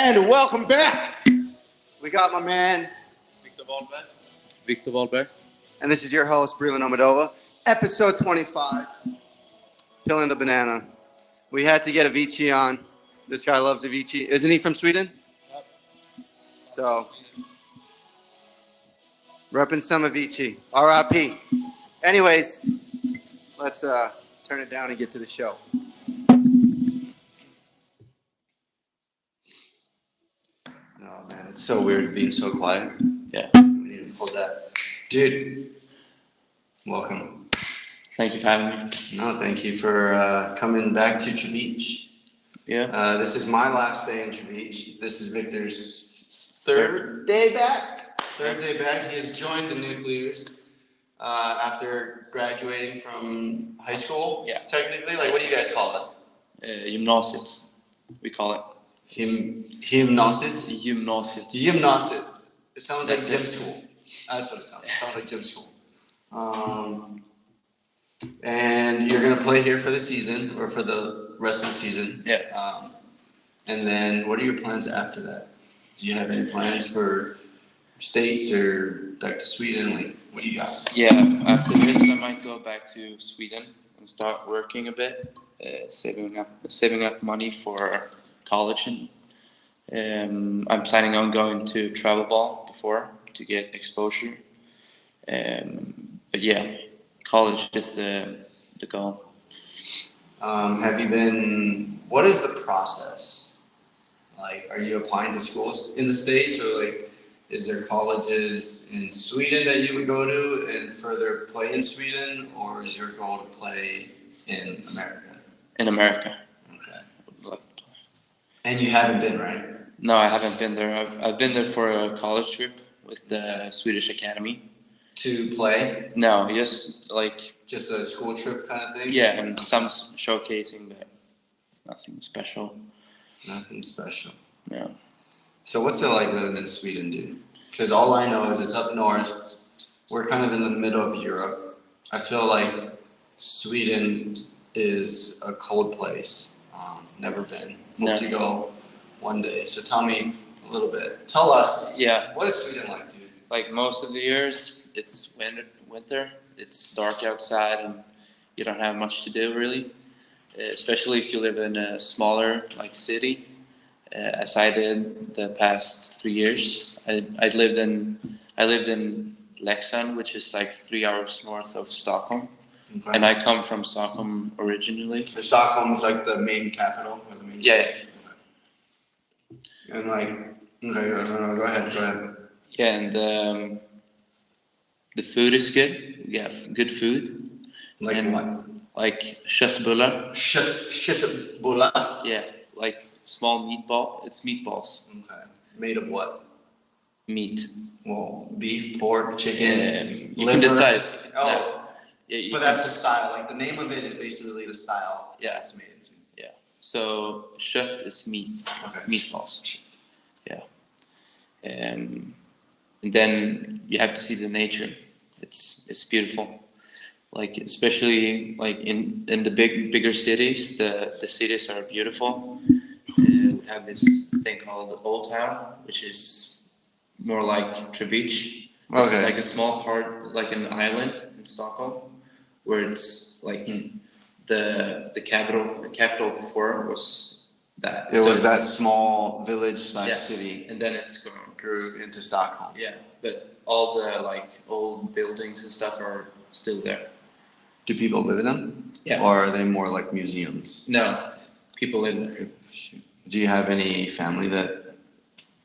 And welcome back. We got my man, Victor Vahlberg. And this is your host, Brila Nomedova. Episode 25, Peeling the Banana. We had to get Avicii on. This guy loves Avicii. Isn't he from Sweden? Yep. So, repping some Avicii. R.I.P. Anyways, let's turn it down and get to the show. Oh man, it's so weird being so quiet. Yeah. We need to hold that. Dude, welcome. Thank you for having me. No, thank you for coming back to Trebeach. Yeah. This is my last day in Trebeach. This is Victor's third day back. He has joined the Nuclears after graduating from high school. Yeah. Technically, like, what do you guys call it? Gymnasiet. We call it. Gymnasiet? Gymnasiet. It sounds like gym school. That's what it sounds like. It sounds like gym school. And you're going to play here for the season, or for the rest of the season. Yeah. And then what are your plans after that? Do you have any plans for States or back to Sweden? Like, what do you got? Yeah, after this I might go back to Sweden and start working a bit, saving up money for college. And I'm planning on going to travel ball before to get exposure. But yeah, college is the goal. What is the process? Like, are you applying to schools in the States, or like, is there colleges in Sweden that you would go to and further play in Sweden, or is your goal to play in America? In America. Okay. And you haven't been, right? No, I haven't been there. I've been there for a college trip with the Swedish Academy. To play? No, just a school trip kind of thing? Yeah, and some showcasing, but nothing special. Nothing special. Yeah. So what's it like living in Sweden, dude? Because all I know is it's up north. We're kind of in the middle of Europe. I feel like Sweden is a cold place. Never been. Hope to go one day. So tell me a little bit. Tell us. Yeah. What is Sweden like, dude? Like most of the years, it's winter. It's dark outside, and you don't have much to do really. Especially if you live in a smaller city, as I did the past 3 years. I lived in Leksand, which is 3 hours north of Stockholm. Okay. And I come from Stockholm originally. So Stockholm is the main capital, or the main city? Yeah. And go ahead. Yeah, and the food is good. We have good food. Like what? Like köttbullar. Köttbullar? Yeah, like small meatball. It's meatballs. Okay. Made of what? Meat. Well, beef, pork, chicken, you liver. Can decide. Oh. No. Yeah, but that's the style. Like, the name of it is basically the style it's made into. Yeah. So kött is meat. Okay. Meatballs. Yeah. And then you have to see the nature. It's beautiful. Especially in the bigger cities, the cities are beautiful. We have this thing called Old Town, which is more like Trebeach. Okay. It's like a small part, like an island in Stockholm, where it's the capital before was that. It was that small village / city, and then grew into Stockholm. Yeah, but all the old buildings and stuff are still there. Do people live in them? Yeah. Or are they more like museums? No, people live there. Do you have any family that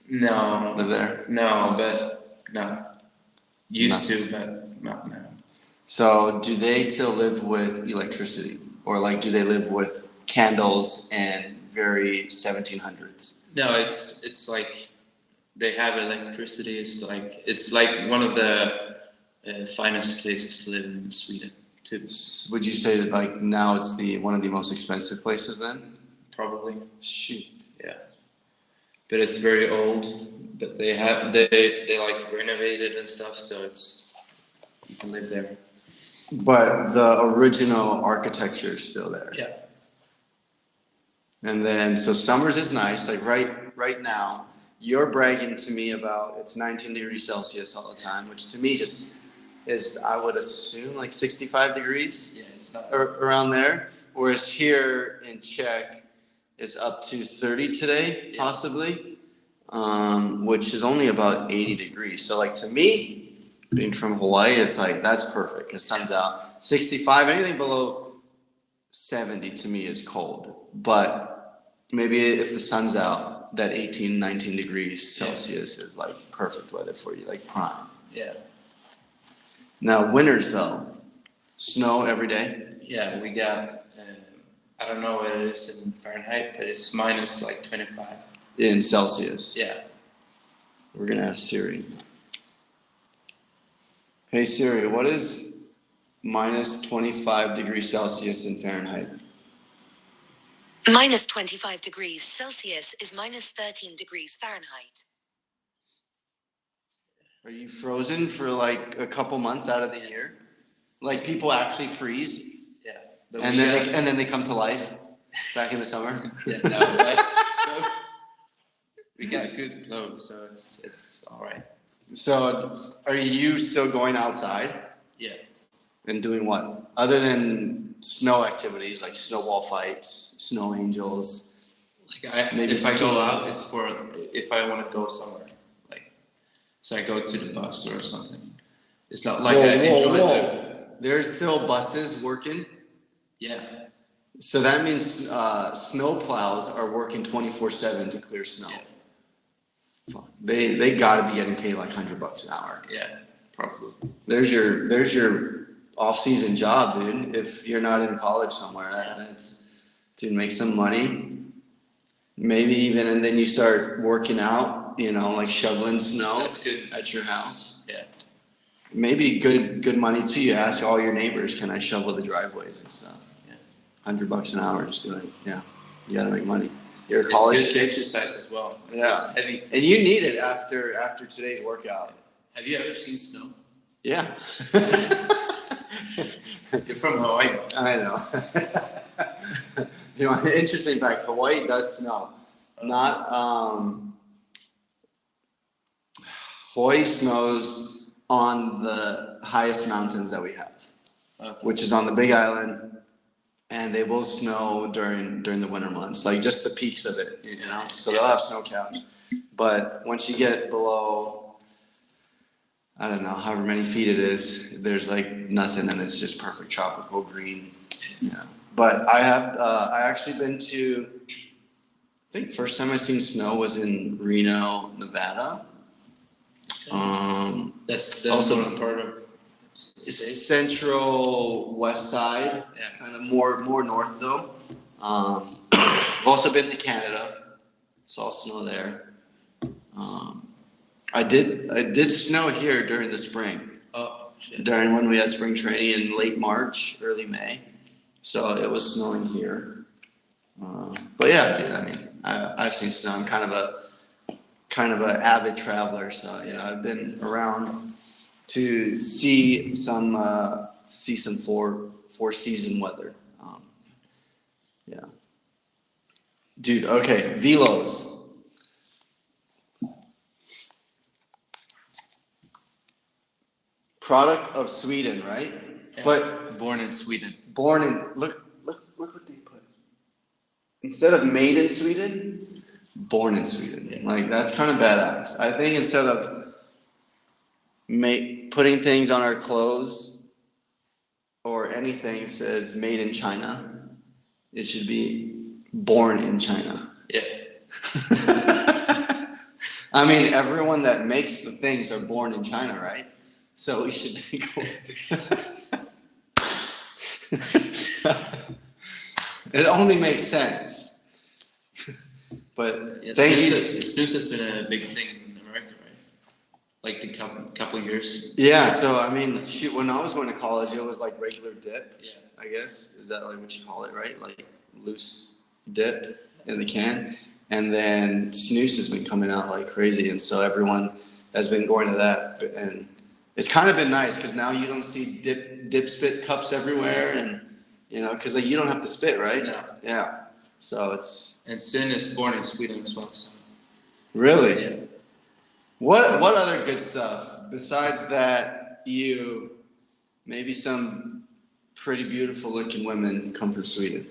live there? No, but no. Used to, but not now. So do they still live with electricity? Or do they live with candles and very 1700s? No, it's like they have electricity. It's like one of the finest places to live in Sweden. Would you say that now it's one of the most expensive places then? Probably. Shoot. Yeah. But it's very old. But they renovated and stuff, so you can live there. But the original architecture is still there. Yeah. And then, so summers is nice, right right now, you're bragging to me about it's 19 degrees Celsius all the time, which to me just is, I would assume, like 65 degrees. Yeah, it's not around there. Whereas here in Czech, it's up to 30 today, possibly, which is only about 80 degrees. So like to me, being from Hawaii, it's like that's perfect because sun's out. 65, anything below 70 to me is cold. But maybe if the sun's out, that 18, 19 degrees Celsius is like perfect weather for you, like prime. Yeah. Now winters though, snow every day. Yeah, we got. I don't know what it is in Fahrenheit, but it's minus like 25. In Celsius. Yeah. We're gonna ask Siri. Hey Siri, what is minus 25 degrees Celsius in Fahrenheit? Minus 25 degrees Celsius is minus 13 degrees Fahrenheit. Are you frozen for like a couple months out of the year? Like people actually freeze? Yeah. And then they come to life back in the summer? Yeah, no, we got good clothes, so it's all right. So are you still going outside? Yeah. And doing what? Other than snow activities like snowball fights, snow angels. Like if I go out, it's for if I want to go somewhere. Like, so I go to the bus or something. It's not like I enjoy There's still buses working? Yeah. So that means snow plows are working 24/7 to clear snow. Yeah. Fuck. They got to be getting paid like $100 an hour. Yeah, probably. There's your off-season job, dude. If you're not in college somewhere, that's to make some money. Maybe even, and then you start working out. You know, like shoveling snow. That's good at your house. Yeah. Maybe good money too. You ask all your neighbors, "Can I shovel the driveways and stuff?" Yeah. $100 an hour. Just be like, yeah, you gotta make money. You're a college it's good kid. exercise as well. Yeah. It's heavy. And you need it after today's workout. Have you ever seen snow? Yeah. You're from Hawaii. I know. You know, interesting fact, Hawaii does snow. Not Hawaii snows on the highest mountains that we have, which is on the Big Island, and they will snow during the winter months, like just the peaks of it, you know. So they'll have snow caps, but once you get below, I don't know, however many feet it is, there's like nothing, and it's just perfect tropical green. Yeah. But I actually been to, I think first time I seen snow was in Reno, Nevada. That's also also part of central west side, Yeah. kind of more north though. I've also been to Canada, saw snow there. I did snow here during the spring. Oh shit. During when we had spring training in late March, early May, so it was snowing here. But yeah, dude, I mean, I've seen snow. I'm kind of an avid traveler, so you know, I've been around to see some four season weather. Yeah, dude. Okay, velos. Product of Sweden, right? Yeah. But Born in Sweden. born in look what they put. Instead of made in Sweden, born in Sweden. Yeah. Like that's kind of badass. I think instead of putting things on our clothes or anything says made in China, it should be born in China. Yeah. I mean, everyone that makes the things are born in China, right? So we should go. It only makes sense. But Yeah, thank you. snus has been a big thing in America, right? Like the couple years. Yeah, so I mean, shoot, when I was going to college, it was like regular dip, Yeah. I guess. Is that like what you call it, right? Like loose dip in the can. And then snus has been coming out like crazy. And so everyone has been going to that. And it's kind of been nice because now you don't see dip spit cups everywhere. And, you know, because like, you don't have to spit, right? No. Yeah. So it's... And Sin is born in Sweden as well. So. Really? Yeah. What other good stuff besides that? Maybe some pretty beautiful looking women come from Sweden.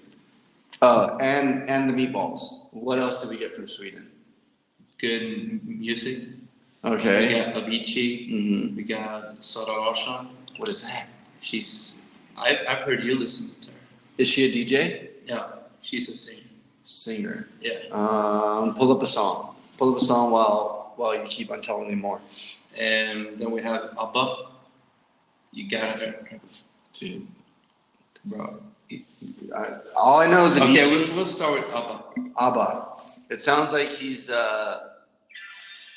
And the meatballs. What else do we get from Sweden? Good music. Okay. We got Avicii. Mm-hmm. We got Sara Larsson. What is that? I've heard you listen to her. Is she a DJ? Yeah, she's a singer. Singer. Yeah. Pull up a song. Pull up a song while you keep on telling me more. And then we have ABBA. You gotta hear her. Dude, bro. All I know is Okay, we'll start with ABBA. ABBA. It sounds like he's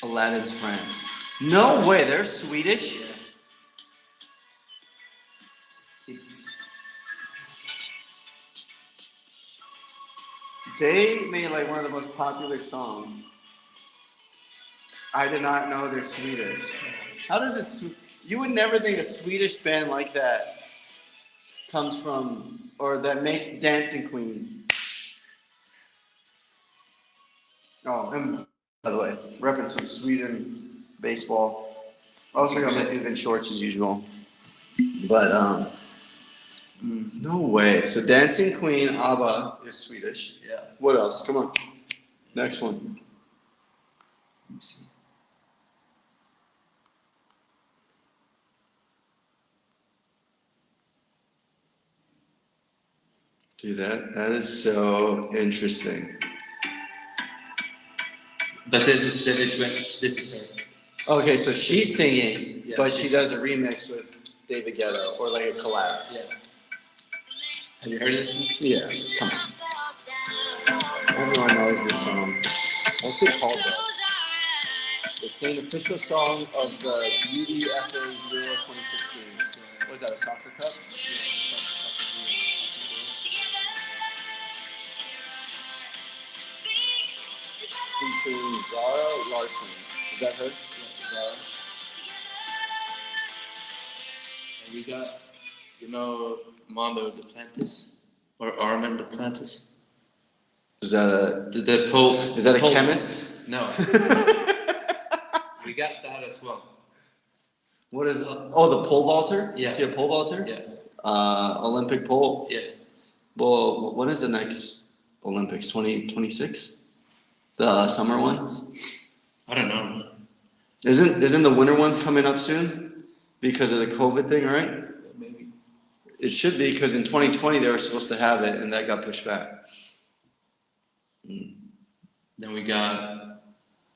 Aladdin's friend. No way, they're Swedish? They made like one of the most popular songs. I did not know they're Swedish. How does this? You would never think a Swedish band like that comes from, or that makes Dancing Queen. Oh, and by the way, repping some Sweden baseball. Also got my Duven shorts as usual. But no way. So Dancing Queen, ABBA is Swedish. Yeah. What else? Come on. Next one. Let me see. Dude, that is so interesting. But this is her. Okay, so she's singing, Yeah. but she does a remix with David Guetta or like a collab. Yeah. Have you heard it? Yes, come on. Everyone knows this song. What's it called though? It's an official song of the UEFA Euro 2016. What is that, a soccer cup? Featuring Zara Larsson. Is that her? Yeah, Zara. And we got, Mondo Duplantis or Armand Duplantis. Is that a The Pope. Is that a Pope. chemist? No. We got that as well. What is the pole vaulter? Yeah. You see a pole vaulter? Yeah. Olympic pole. Yeah. Well, when is the next Olympics? 2026? The summer ones? I don't know. Isn't the winter ones coming up soon? Because of the COVID thing, right? Maybe. It should be, because in 2020 they were supposed to have it and that got pushed back. Then we got,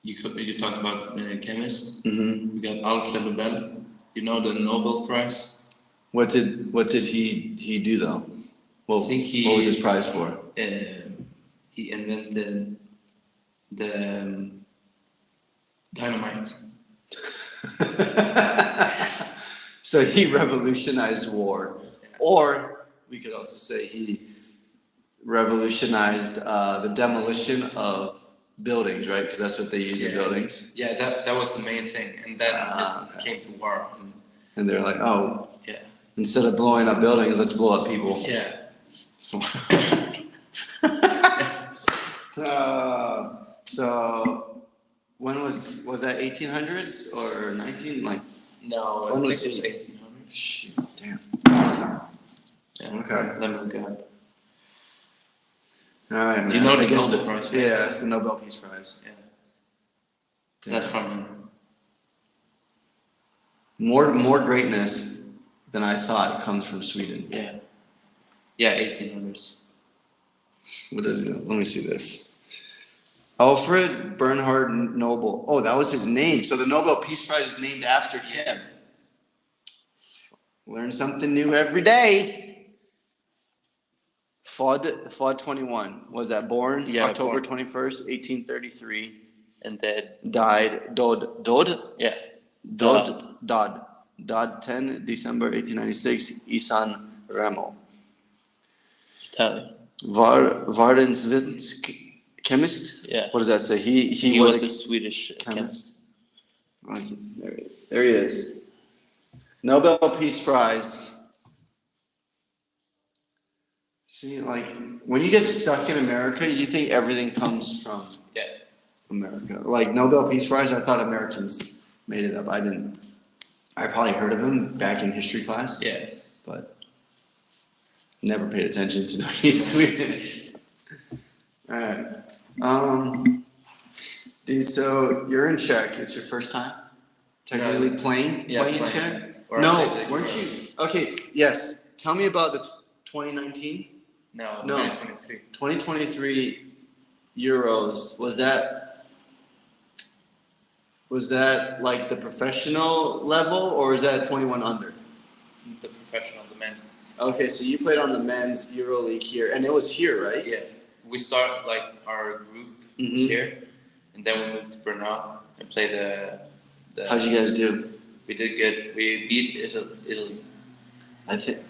you talked about chemist. Mm-hmm. We got Alfred Nobel. You know the Nobel Prize? What did he do though? Well, I think what was his prize for? He invented the dynamite. So he revolutionized war. Or we could also say he revolutionized the demolition of buildings, right? Because that's what they use in buildings. Yeah, that was the main thing. And then it came to war. And they're like, oh, Yeah. instead of blowing up buildings, let's blow up people. Yeah. So when was that 1800s or 19? Like, No, when I was think it was he? 1800. Shit, damn. Yeah. Okay. Let me look it up. All right, man. Do you know the I guess Nobel Prize, right? Yeah, it's the Nobel Peace Prize. Yeah. Damn. That's from him. More greatness than I thought comes from Sweden. Yeah. Yeah, 1800s. What is it? Let me see this. Alfred Bernhard Nobel. Oh, that was his name. So the Nobel Peace Prize is named after him. Learn something new every day. FOD 21. Was that born? Yeah, October born. 21st, 1833. And then, Died. Dod? yeah. Dod 10 December 1896. Isan Ramo. Italian. Vardensvinsk chemist. Yeah. What does that say? He was a Swedish chemist. There he is. Nobel Peace Prize. See, like when you get stuck in America, you think everything comes from Yeah. America. Like Nobel Peace Prize, I thought Americans made it up. I didn't. I probably heard of him back in history class. Yeah. But never paid attention to know he's Swedish. All right. Dude, so you're in Czech. It's your first time technically playing Czech? No, weren't you? Okay, yes. Tell me about the 2019? No, 2023. 2023 Euros. Was that like the professional level, or is that 21 under? The professional, the men's. Okay, so you played on the men's Euro League here, and it was here, right? Yeah, we start like our group was here, and then we moved to Brno and played the. How'd you guys do? We did good. We beat Italy. I think,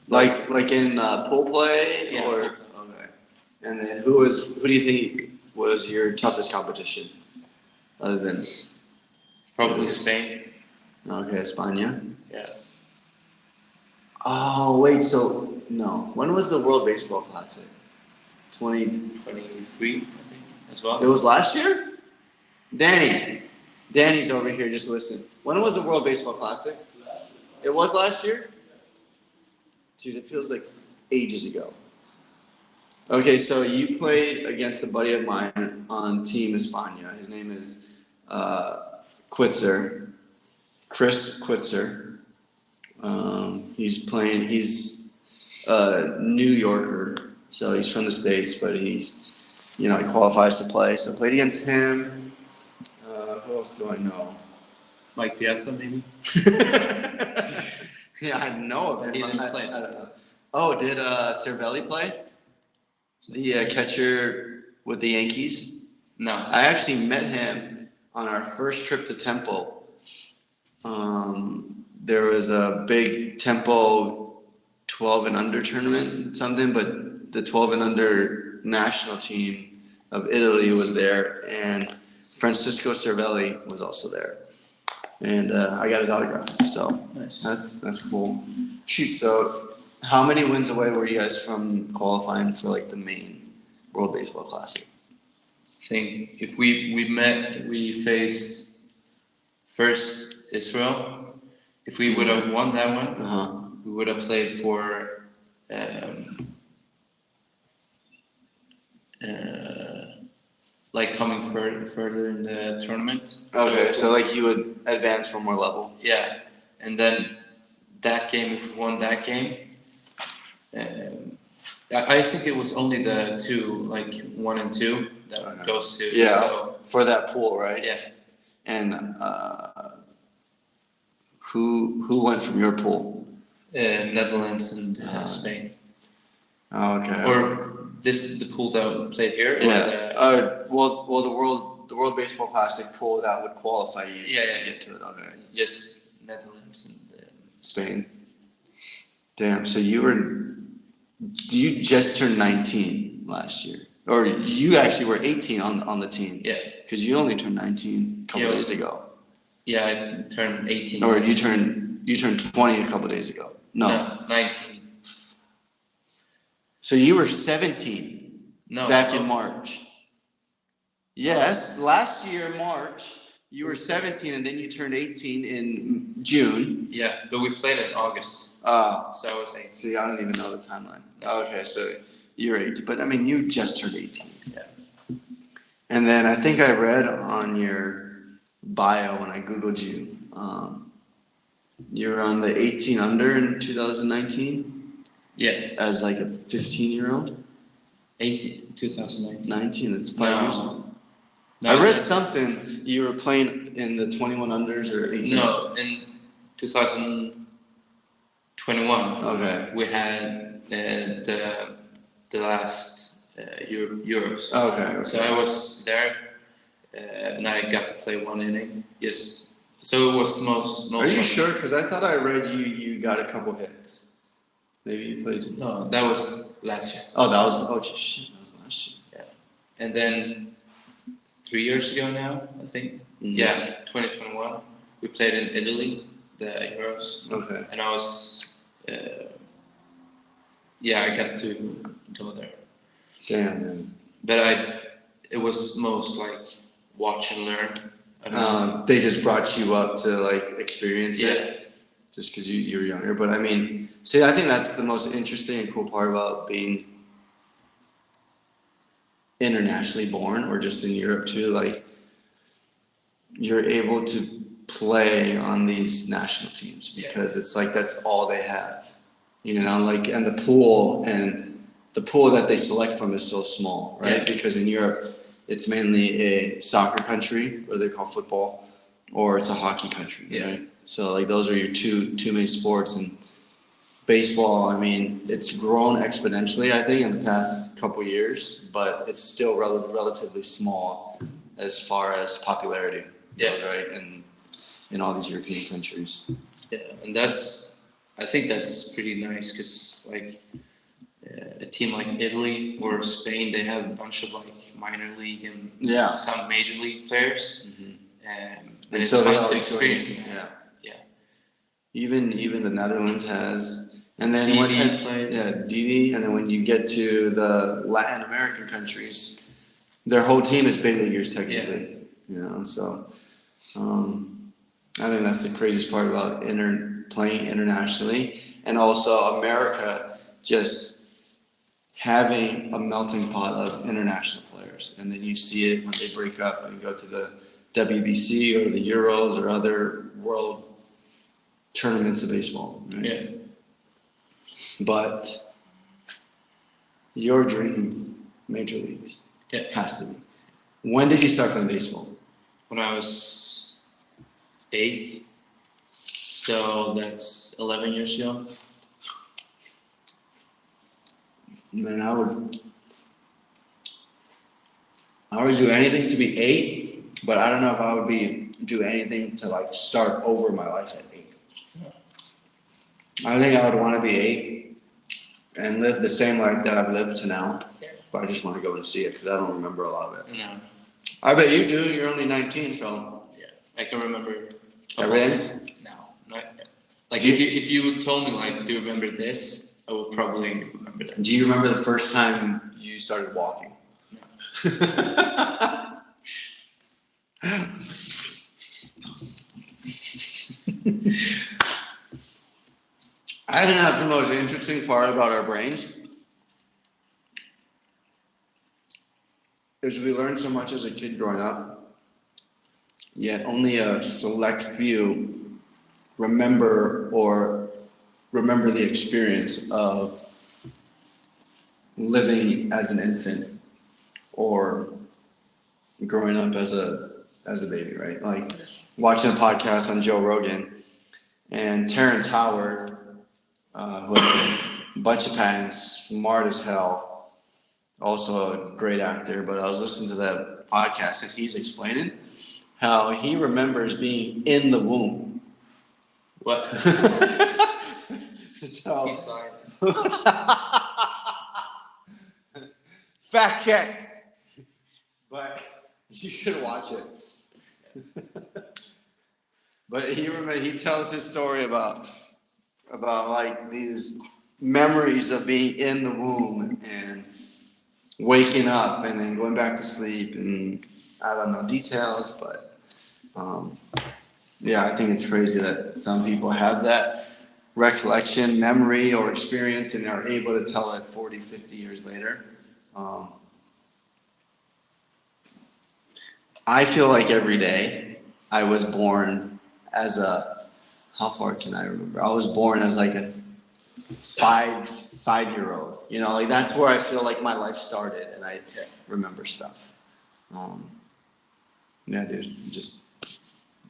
like in pool play, Yeah, or pool play. Okay. And then who do you think was your toughest competition, other than Probably Spain. Okay, España? Yeah. Oh wait, so no. When was the World Baseball Classic? 23, I think, as well. It was last year? Danny's over here, just listen. When was the World Baseball Classic? It was last year? Dude, it feels like ages ago. Okay, so you played against a buddy of mine on Team España. His name is Chris Quitzer. He's a New Yorker, so he's from the States, but he qualifies to play. So I played against him. Who else do I know? Mike Piazza, maybe? Yeah, I know of him. He didn't play. I don't know. Oh, did Cervelli play? The catcher with the Yankees? No. I actually met him on our first trip to Temple. There was a big Temple 12 and under tournament, something, but the 12 and under national team of Italy was there, and Francisco Cervelli was also there. And I got his autograph, so Nice. That's cool. Shoot, so how many wins away were you guys from qualifying for like the main World Baseball Classic? I think if we faced first Israel. If we would have won that one, we would have played for like coming further in the tournament. Okay, so like you would advance one more level. Yeah, and then that game, if we won that game, I think it was only the two, like 1 and 2, that goes to. Yeah, so, for that pool, right? yeah. And who went from your pool? Netherlands and Spain. Oh, okay. Or the pool that we played here. Yeah. Well, the World Baseball Classic pool that would qualify you to get to it. Okay. Yes, Netherlands and Spain. Damn. So you just turned 19 last year, or you actually were 18 on the team. Yeah. Because you only turned 19 a couple days ago. Yeah, I turned 18. Or you turned 20 a couple days ago. No, 19. So you were 17 back in March. Yes, last year in March, you were 17 and then you turned 18 in June. Yeah, but we played in August. So I was 18. See, I don't even know the timeline. No. Okay, so you're 18. But I mean, you just turned 18. Yeah. And then I think I read on your bio when I Googled you, you were on the 18 under in 2019? Yeah. As like a 15-year-old? 2019. 19, that's 5 years old. No, I read something, you were playing in the 21 unders or 18? No, in 2021. Okay. We had the last Euros. Okay. So I was there, and I got to play 1 inning. Yes. So it was most. Are you sure? Because I thought I read you got a couple hits. Maybe you played. No, that was last year. Oh, that was shit. That was last year. Yeah. And then 3 years ago now, I think. Mm-hmm. Yeah, 2021. We played in Italy, the Euros. Okay. And I was. I got to go there. Damn, man. But it was most like watch and learn. I don't know. They just brought you up to like experience Yeah. it, just because you were younger. But I mean, see, I think that's the most interesting and cool part about being internationally born, or just in Europe too. Like, you're able to play on these national teams because it's like that's all they have, you know. Like, and the pool that they select from is so small, right? Yeah. Because in Europe, it's mainly a soccer country, what they call football, or it's a hockey country, right? So like those are your two main sports. And baseball, I mean, it's grown exponentially, I think, in the past couple years, but it's still relatively small as far as popularity goes, right? And in all these European countries. Yeah, and I think that's pretty nice because like a team like Italy or Spain, they have a bunch of like minor league and some major league players, and it's so fun to experience. Yeah. Even the Netherlands has, and then DD DD, and then when you get to the Latin American countries, their whole team is big leaguers technically, you know. So I think that's the craziest part about playing internationally, and also America just having a melting pot of international players. And then you see it when they break up and go to the WBC or the Euros or other world tournaments of baseball, right? Yeah. But your dream major leagues has to be. When did you start playing baseball? When I was 8, so that's 11 years ago. Man, I would do anything to be 8, but I don't know if I would do anything to like start over my life at 8. I think I would want to be 8 and live the same life that I've lived to now. But I just want to go and see it because I don't remember a lot of it. No. I bet you do. You're only 19, so. Yeah, I can remember everything. No, not like if you told me like, do you remember this? I would probably remember that. Do you remember the first time you started walking? No. I think that's the most interesting part about our brains. Is we learn so much as a kid growing up, yet only a select few remember the experience of living as an infant or growing up as a baby, right? Like watching a podcast on Joe Rogan and Terrence Howard, who has a bunch of patents, smart as hell, also a great actor. But I was listening to that podcast and he's explaining how he remembers being in the womb. What? So, He's lying. fact check. But you should watch it. But he tells his story about like these memories of being in the womb and waking up and then going back to sleep, and I don't know details, but yeah, I think it's crazy that some people have that recollection, memory, or experience and are able to tell it 40, 50 years later. I feel like every day I was born as how far can I remember? I was born as like a five-year-old. You know, like that's where I feel like my life started, and I remember stuff. Yeah, dude,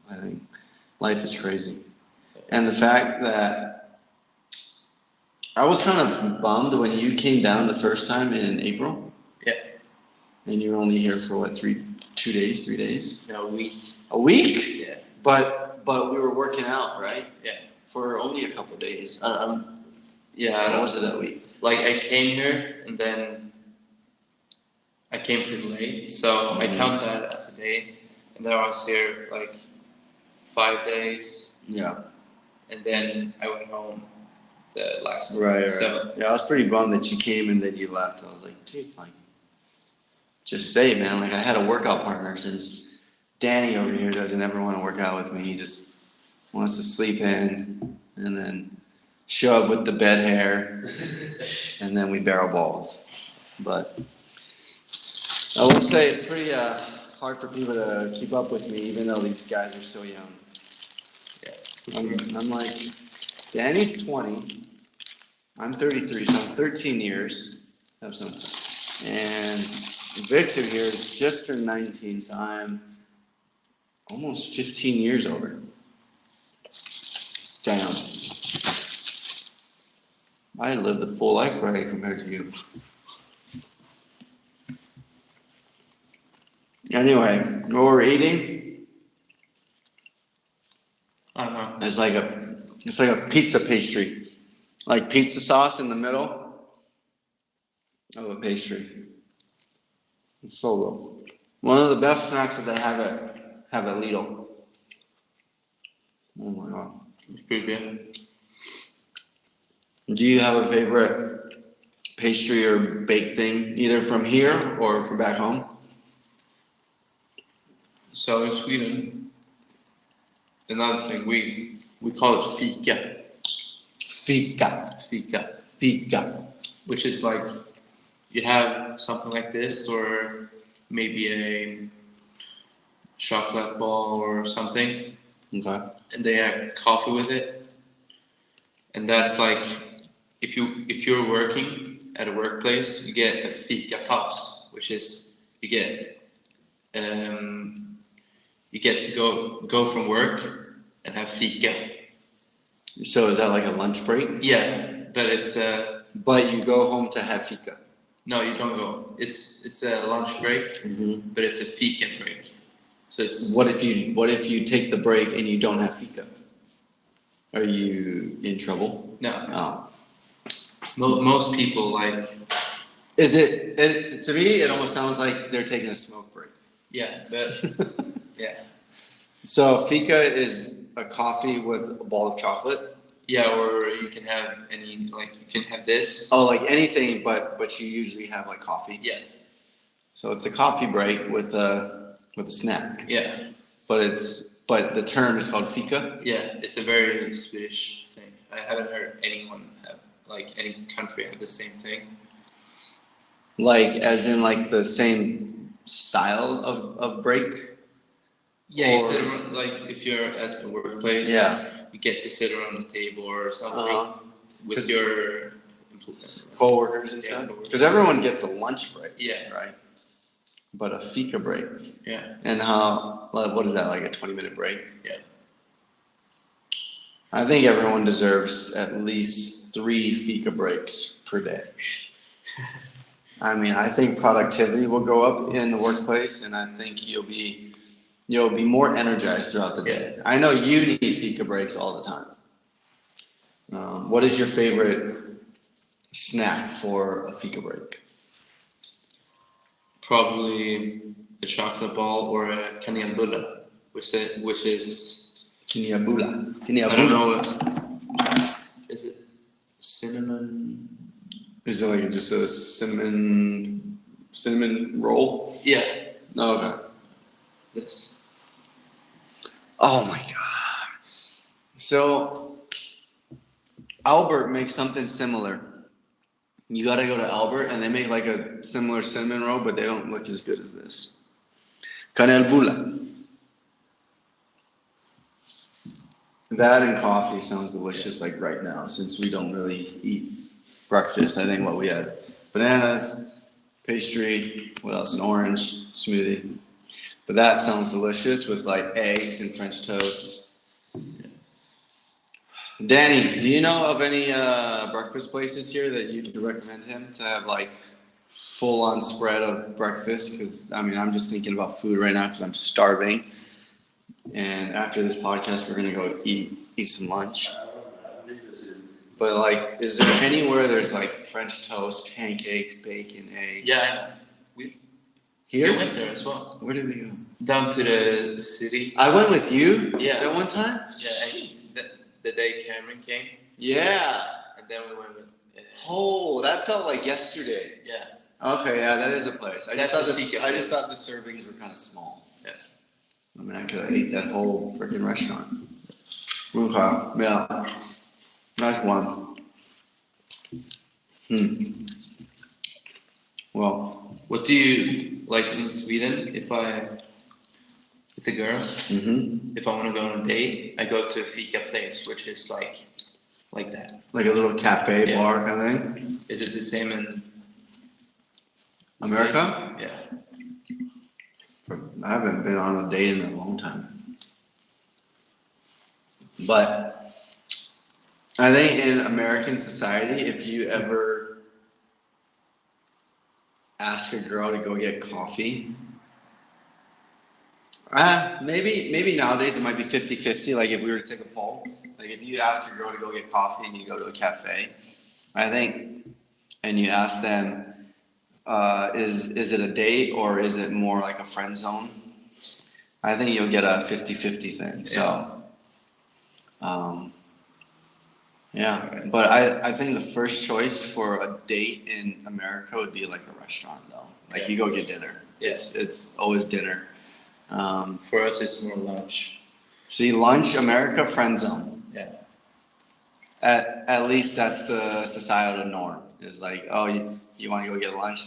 I think life is crazy. And the fact that I was kind of bummed when you came down the first time in April. Yeah. And you were only here for what, 3 days? No, a week. A week? Yeah. But we were working out, right? Yeah. For only a couple of days. What was it that week? Like I came here and then I came pretty late, so I count that as a day. And then I was here like 5 days. Yeah. And then I went home the last day. Right. So yeah, I was pretty bummed that you came and then you left. I was like, dude, like, just stay, man. Like, I had a workout partner since Danny over here doesn't ever want to work out with me. He just wants to sleep in and then show up with the bed hair, and then we barrel balls. But I would say it's pretty hard for people to keep up with me, even though these guys are so young. I'm like, Danny's 20. I'm 33, so I'm 13 years. Have some. And Victor here is just turned 19, so I'm almost 15 years older. Damn. I lived a full life right compared to you. Anyway, what we're eating, I don't know. it's like a pizza pastry. Like pizza sauce in the middle of a pastry. It's so good. One of the best snacks that they have at Lidl. Oh my god. It's pretty good. Do you have a favorite pastry or baked thing, either from here or from back home? So in Sweden, another thing we call it fika. Fika. Fika. Fika. Which is like you have something like this, or maybe a chocolate ball or something, Okay. and they add coffee with it. And that's like if you're working at a workplace, you get a fika paus, which is you get to go from work and have fika. So is that like a lunch break? Yeah, but it's But you go home to have fika. no, you don't go. It's a lunch break, Mm-hmm. but it's a fika break. So it's What if you take the break and you don't have fika? Are you in trouble? no. Oh. Most people like Is it to me? It almost sounds like they're taking a smoke break. yeah, but yeah, So fika is a coffee with a ball of chocolate. yeah, or you can have any like you can have this. Oh, like anything, but you usually have like coffee. Yeah, So it's a coffee break with a snack. yeah, But the term is called fika. yeah. It's a very Swedish thing. I haven't heard anyone have like any country have the same thing. Like as in like the same style of break. Yeah, you Or- sit around, like if you're at a workplace. Yeah. You get to sit around the table or something Uh-huh. with your Co-workers and Yeah, stuff. co-workers. Because everyone gets a lunch break, Yeah, right? But a fika break. yeah, And how? Like, what is that? Like a 20-minute break? yeah. I think everyone deserves at least 3 fika breaks per day. I mean, I think productivity will go up in the workplace, and I think you'll be more energized throughout the day. I know you need fika breaks all the time. What is your favorite snack for a fika break? Probably a chocolate ball or a kanelbulle, which is Kiniabula. I don't know. Is it cinnamon? Is it like just a cinnamon roll? Yeah, Oh, okay. this. Oh my god. So Albert makes something similar. You gotta go to Albert and they make like a similar cinnamon roll, but they don't look as good as this. Kanelbulla. That and coffee sounds delicious like right now, since we don't really eat breakfast. I think what we had bananas, pastry, what else? An orange smoothie. But that sounds delicious with like eggs and French toast. Danny, do you know of any breakfast places here that you could recommend him to have like full on spread of breakfast? Because I mean, I'm just thinking about food right now because I'm starving. And after this podcast, we're gonna go eat some lunch. But like, is there anywhere there's like French toast, pancakes, bacon, eggs? Yeah, I know. We Here? went there as well. Where did we go? Down to the city. I went with you. Yeah. That one time. Yeah, and the day Cameron came, Yeah. and then we went with. Oh, that felt like yesterday. Yeah, Okay, yeah, that is a place. I just That's thought the the fika I just place. thought the servings were kind of small. yeah. I mean, I could have ate that whole freaking restaurant. Okay, yeah. Nice one. Well, What do you like in Sweden? With a girl, if I want to go on a date, I go to a fika place, which is like that. like a little cafe Yeah. bar kind of thing. Is it the same in America? Yeah. I haven't been on a date in a long time. But I think in American society, if you ever ask a girl to go get coffee, maybe nowadays it might be 50-50. Like if we were to take a poll, like if you ask a girl to go get coffee and you go to a cafe, I think, and you ask them, is it a date or is it more like a friend zone? I think you'll get a 50-50 thing. So, yeah. But I think the first choice for a date in America would be like a restaurant, though. Like you go get dinner. Yeah. It's always dinner. For us, it's more lunch. See, lunch, America, friend zone. Yeah. At least that's the societal norm. Is like, oh, you want to go get lunch?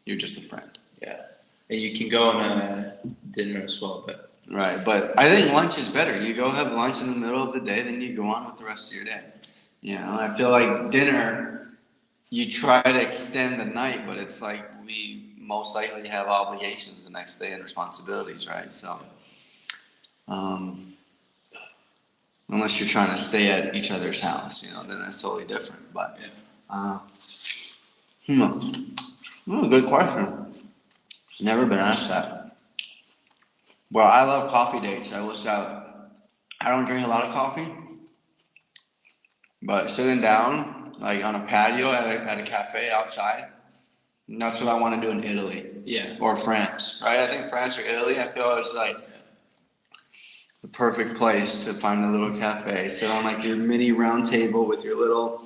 You're just a friend. Yeah. And you can go on a dinner as well, but. Right, but I think lunch is better. You go have lunch in the middle of the day, then you go on with the rest of your day. You know, I feel like dinner, you try to extend the night, but it's like we most likely have obligations the next day and responsibilities, right? So, unless you're trying to stay at each other's house, you know, then that's totally different. But, good question. Never been asked that. Well, I love coffee dates. I don't drink a lot of coffee, but sitting down, like on a patio at a cafe outside, that's what I want to do in Italy. Yeah. Or France, right? I think France or Italy, I feel it's like the perfect place to find a little cafe. Sit on like your mini round table with your little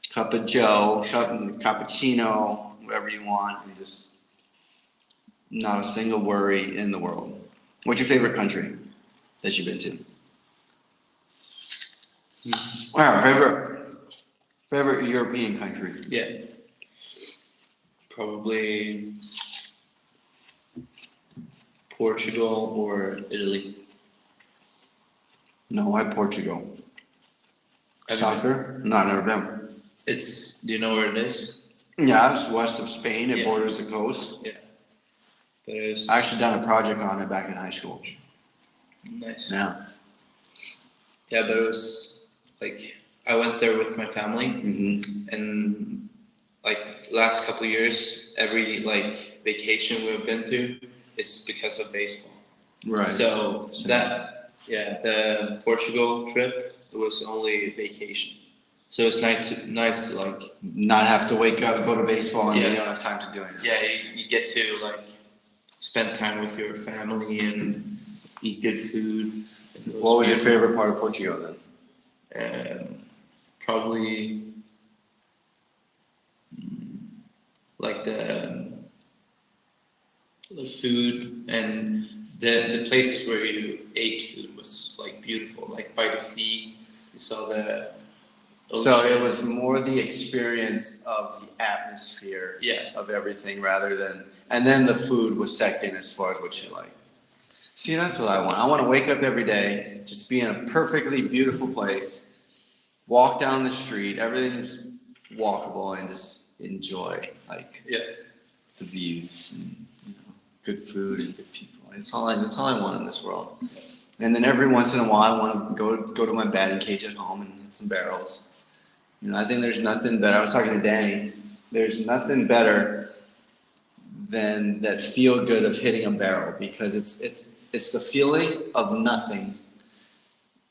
cup of joe, cappuccino, whatever you want, and just not a single worry in the world. What's your favorite country that you've been to? Wow, favorite European country. Yeah. Probably Portugal or Italy. No, why Portugal? Soccer? No, I've never been. Do you know where it is? Yeah, it's west of Spain. It borders the coast. Yeah. But it was I actually done a project on it back in high school. nice. Yeah. Yeah, but it was like I went there with my family, and like last couple of years, every like vacation we've been to is because of baseball. Right. So the Portugal trip, it was only vacation. So it's nice to like not have to wake up, go to baseball, and then you don't have time to do anything. Yeah, you get to like spend time with your family and eat good food. What was your favorite part of Portugal then? Probably like the food and the places where you ate food was like beautiful, like by the sea. You saw the ocean. So it was more the experience of the atmosphere of everything rather than, and then the food was second as far as what you like. See, that's what I want. I want to wake up every day, just be in a perfectly beautiful place, walk down the street, everything's walkable, and just enjoy like the views and good food and good people. That's all I want in this world. And then every once in a while, I want to go to my batting cage at home and hit some barrels. You know, I think there's nothing better. I was talking to Danny. There's nothing better than that feel good of hitting a barrel because it's the feeling of nothing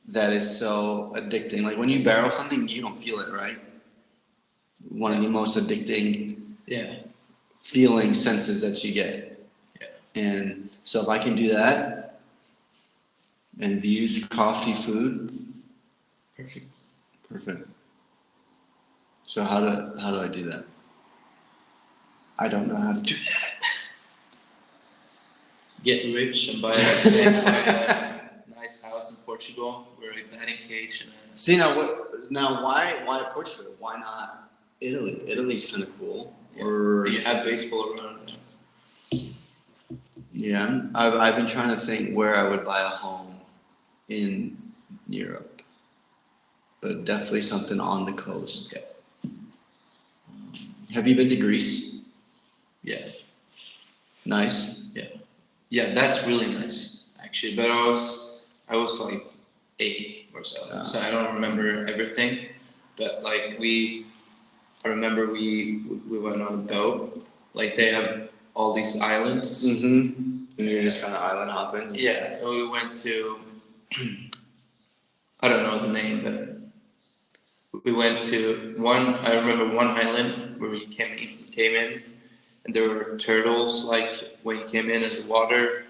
that is so addicting. Like when you barrel something, you don't feel it, right? One of the most addicting feeling senses that you get. And so if I can do that and views, coffee, food, perfect. So how do I do that? I don't know how to do that. get rich and buy a nice house in Portugal, where a batting cage and a See now why Portugal? Why not Italy? Italy's kind of cool. Or you have baseball around there. yeah, I've been trying to think where I would buy a home in Europe, but definitely something on the coast. Yeah. Have you been to Greece? Yeah. Nice. Yeah, that's really nice actually. But I was like 8 or so, so I don't remember everything. But like I remember we went on a boat. Like they have all these islands. Mm-hmm. And you're just kind of island hopping. Yeah, and we went to I don't know the name, but we went to one. I remember one island where we came in, and there were turtles. Like when you came in the water,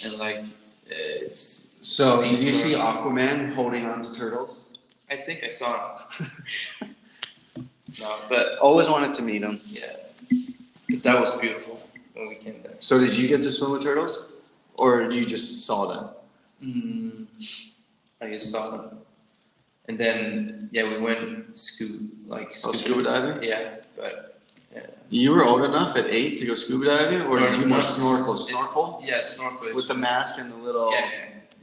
and like. So did you see Aquaman holding on to turtles? I think I saw him. No, but Always wanted to meet him. yeah, but that was beautiful when we came there. So did you get to swim with turtles, or you just saw them? I just saw them, and then we went Scuba diving? Yeah, but You were old enough at 8 to go scuba diving, or did you more snorkel? Yeah, snorkel. With the mask and the little yeah.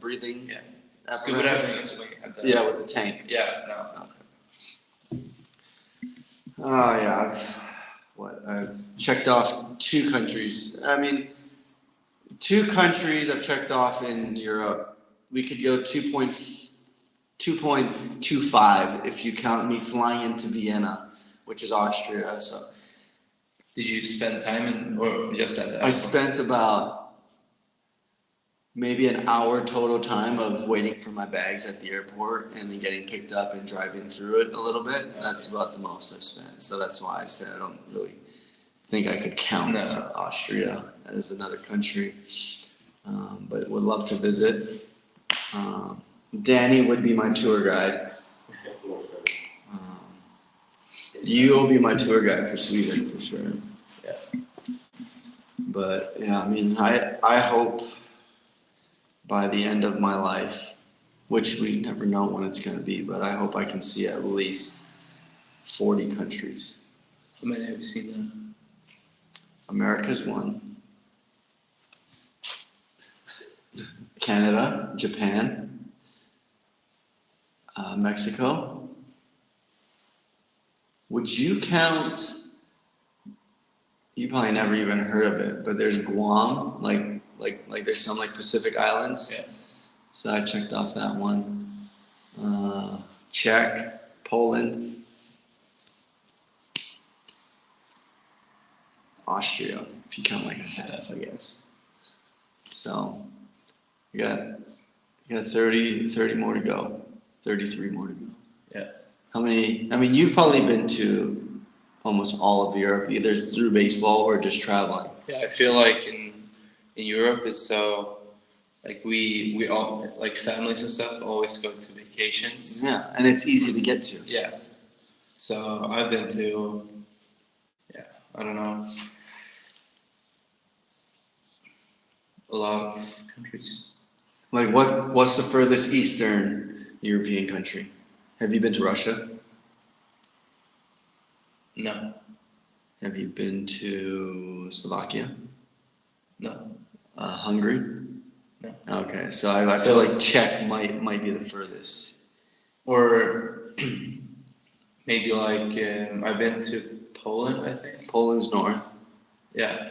breathing. Yeah. apparatus? Scuba diving is when you have that. Yeah, with the tank. Yeah, no. Oh yeah, I've checked off 2 countries. I mean, 2 countries I've checked off in Europe. We could go 2.25 if you count me flying into Vienna, which is Austria. So Did you spend time or just at the I spent about maybe an hour total time of waiting for my bags at the airport and then getting picked up and driving through it a little bit. That's about the most I've spent. So that's why I said I don't really think I could count Austria as another country. But would love to visit. Danny would be my tour guide. You will be my tour guide for Sweden for sure. Yeah. But yeah, I mean, I hope by the end of my life, which we never know when it's going to be, but I hope I can see at least 40 countries. How many have you seen now? America's one. Canada, Japan, Mexico. Would you count? You probably never even heard of it, but there's Guam, like there's some like Pacific Islands. Yeah. So I checked off that one. Czech, Poland, Austria, if you count like a half, I guess. So you got 30 more to go. 33 more to go. Yeah. How many? I mean, you've probably been to almost all of Europe, either through baseball or just traveling. Yeah, I feel like in Europe it's so like we all like families and stuff always go to vacations. Yeah, and it's easy to get to. Yeah. So I've been to I don't know, a lot of countries. Like what's the furthest Eastern European country? Have you been to Russia? No. Have you been to Slovakia? No. Hungary? No. Okay, so I feel like Czech might be the furthest. Or maybe like I've been to Poland, I think. Poland's north. Yeah.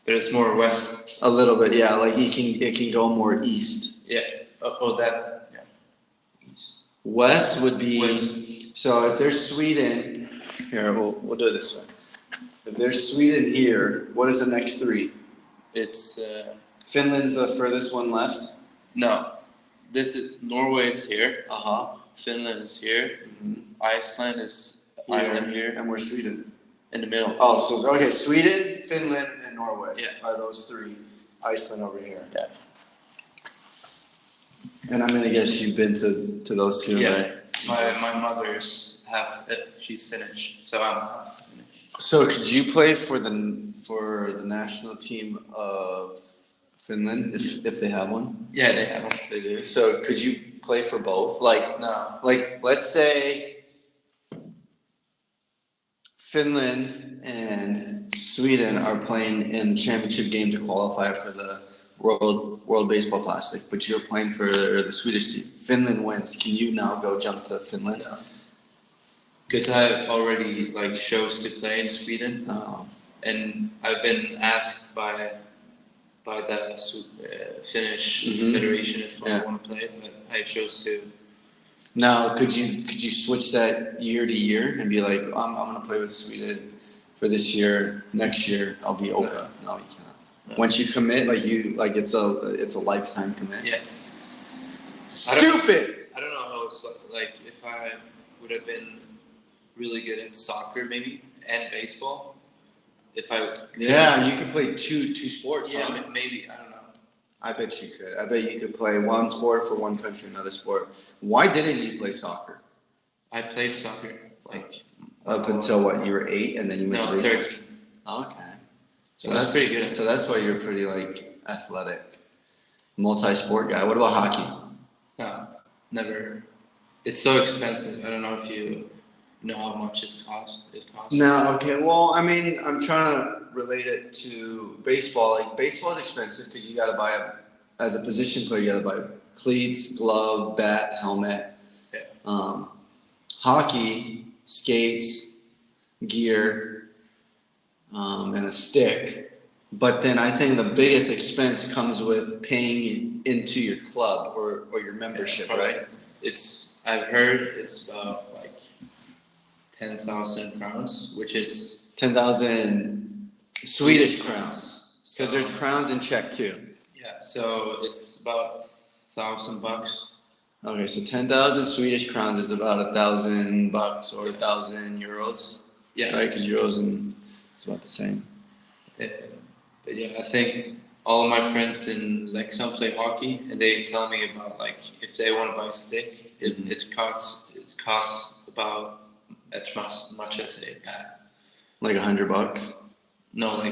But it's more west. A little bit, yeah. Like it can go more east. Yeah. That. Yeah. East. West would be. West. So if there's Sweden, here we'll do it this way. If there's Sweden here, what is the next 3? It's Finland's the furthest one left. no. This is Norway is here. Finland is here. Mm-hmm. Iceland is island here. And we're Sweden. In the middle. Oh, so okay, Sweden, Finland, and Norway Yeah. are those 3. Iceland over here. Yeah. And I'm gonna guess you've been to those 2, Yeah. right? My mother's half. She's Finnish, so I'm half Finnish. So could you play for the national team of Finland, if they have one? Yeah, they have them. They do. So could you play for both? Like, No. let's say Finland and Sweden are playing in the championship game to qualify for the World Baseball Classic, but you're playing for the Swedish team. Finland wins. Can you now go jump to Finland? No. Because I already chose to play in Sweden, and I've been asked by the Finnish Federation if I want to play, but I chose to. Now, could you switch that year to year and be like, I'm gonna play with Sweden for this year. Next year I'll be open. No, you cannot. No. Once you commit, it's a lifetime commit. Yeah. Stupid. I don't know how it's like if I would have been really good at soccer maybe and baseball. If I you could play two sports. Yeah, huh? maybe I don't know. I bet you could. I bet you could play one sport for one country, another sport. Why didn't you play soccer? I played soccer Up until what? You were 8, and then you went to baseball. 13. Okay. So that's pretty good. So that's why you're pretty athletic, multi-sport guy. What about hockey? No, never. It's so expensive. I don't know if you know how much it costs. No, okay. Well, I mean, I'm trying to relate it to baseball. Like, baseball is expensive because you got to buy as a position player, you got to buy cleats, glove, bat, helmet. Yeah. Hockey, skates, gear, and a stick. But then I think the biggest expense comes with paying into your club or your membership, right? I've heard it's about 10,000 crowns, which is 10,000 Swedish crowns, because there's crowns in Czech too. Yeah, so it's about $1,000. Okay, so 10,000 Swedish crowns is about $1,000 or 1,000 euros. Yeah, right, because euros and it's about the same. But yeah, I think all of my friends in Leksand play hockey, and they tell me about if they want to buy a stick, it costs about as much as a bat. Like $100? No,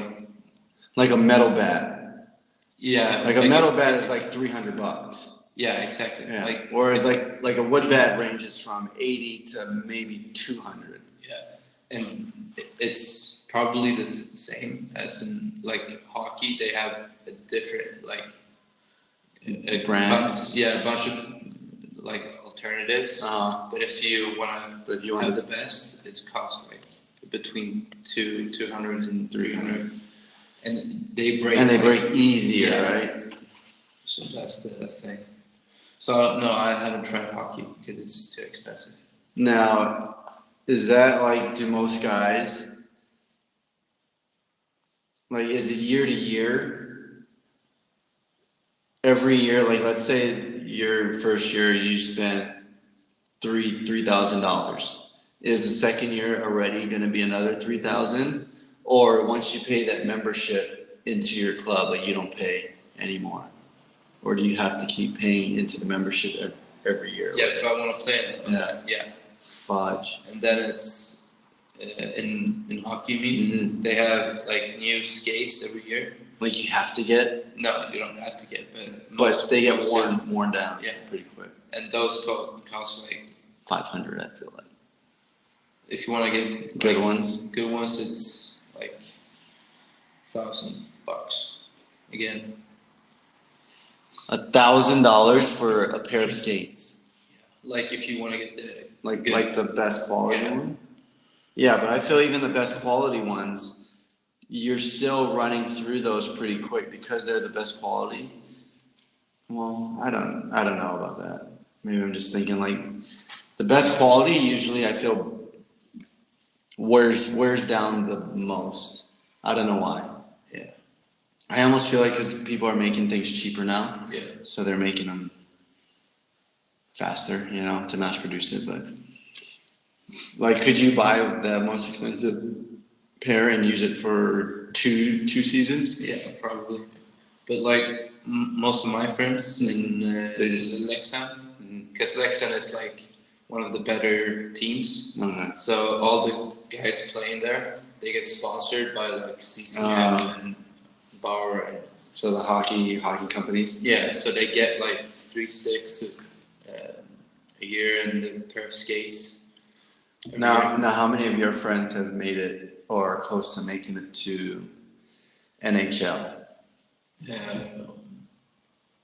like a metal bat. Yeah. Like a metal bat is like $300. Yeah, exactly. Yeah. Whereas like a wood bat ranges from 80 to maybe 200. Yeah, and it's probably the same as in hockey. They have a different brands. A bunch of alternatives. But if you want to have the best, it's cost between 200 and 300, and they break. And they break easier, right? So that's the thing. So no, I haven't tried hockey because it's too expensive. Now, is that do most guys is it year to year? Every year, let's say your first year you spent $3,000. Is the second year already going to be another $3,000, or once you pay that membership into your club, you don't pay anymore, or do you have to keep paying into the membership every year? Yeah, if I want to play in that, yeah. Fudge. And then it's in hockey. They have new skates every year. You have to get? No, you don't have to get, but they get worn down. Yeah, pretty quick. And those cost $500. I feel like. If you want to get good ones, it's $1,000 again. $1,000 for a pair of skates. If you want to get the the best quality one. Yeah, but I feel even the best quality ones, you're still running through those pretty quick because they're the best quality. Well, I don't know about that. Maybe I'm just thinking the best quality usually I feel wears down the most. I don't know why. Yeah. I almost feel because people are making things cheaper now. Yeah. So they're making them faster, to mass produce it. But could you buy the most expensive pair and use it for two seasons? Yeah, probably. But most of my friends in Leksand, because Leksand is one of the better teams. Okay. So all the guys playing there, they get sponsored by CCM and Bauer and So the hockey companies. Yeah, so they get like 3 sticks a year and the pair of skates. Now, how many of your friends have made it or are close to making it to NHL?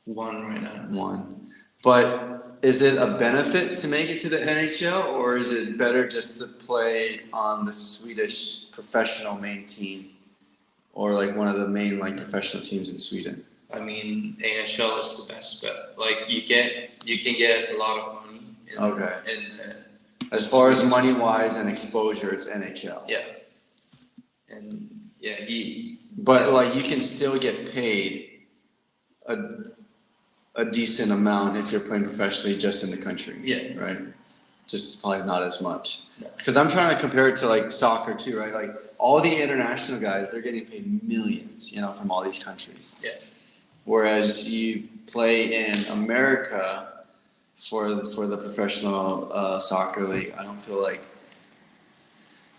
One right now. One. But is it a benefit to make it to the NHL, or is it better just to play on the Swedish professional main team, or like one of the main like professional teams in Sweden? I mean, NHL is the best bet. Like you can get a lot of money. As far as money wise and exposure, it's NHL. Yeah. And yeah, But like you can still get paid a decent amount if you're playing professionally just in the country. Yeah. Right. Just probably not as much. No. Because I'm trying to compare it to like soccer too, right? Like all the international guys, they're getting paid millions, from all these countries. Yeah. Whereas you play in America for the professional soccer league, I don't feel like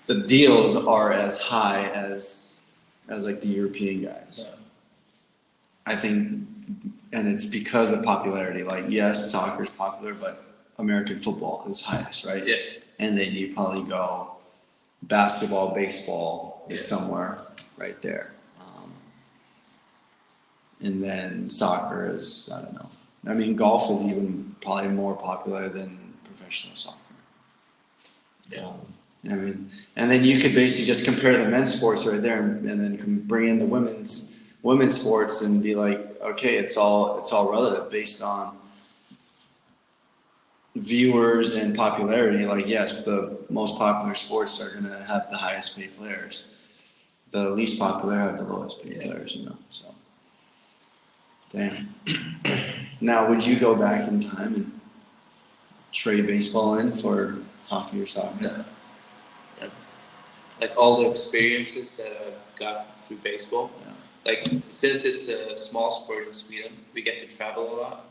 the deals are as high as like the European guys. No. I think, and it's because of popularity. Like, yes, soccer's popular, but American football is highest, right? Yeah. And then you probably go basketball, baseball is somewhere right there. And then soccer is, I don't know. I mean, golf is even probably more popular than professional soccer. Yeah. I mean, and then you could basically just compare the men's sports right there, and then bring in the women's sports and be like, okay, it's all relative based on viewers and popularity. Like, yes, the most popular sports are going to have the highest paid players. The least popular have the lowest paid players. So, damn. Now, would you go back in time and trade baseball in for hockey or soccer? No. Like all the experiences that I've got through baseball. Like since it's a small sport in Sweden, we get to travel a lot,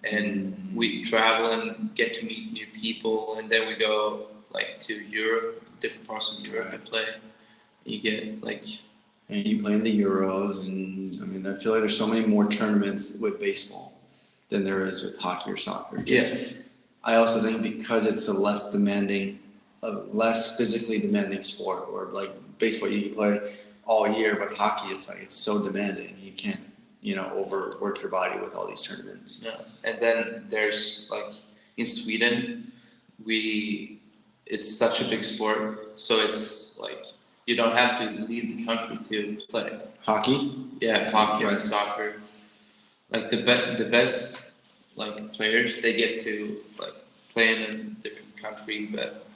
and we travel and get to meet new people, and then we go like to Europe, different parts of Europe, and play. You get like. And you play in the Euros, and I mean, I feel like there's so many more tournaments with baseball than there is with hockey or soccer. I also think because it's a less physically demanding sport, or like baseball, you can play all year, but hockey, it's so demanding. You can't, overwork your body with all these tournaments. Yeah, and then there's like in Sweden, it's such a big sport, so it's like you don't have to leave the country to play. Hockey? Yeah, hockey and soccer. Like the best like players, they get to like play in a different country, but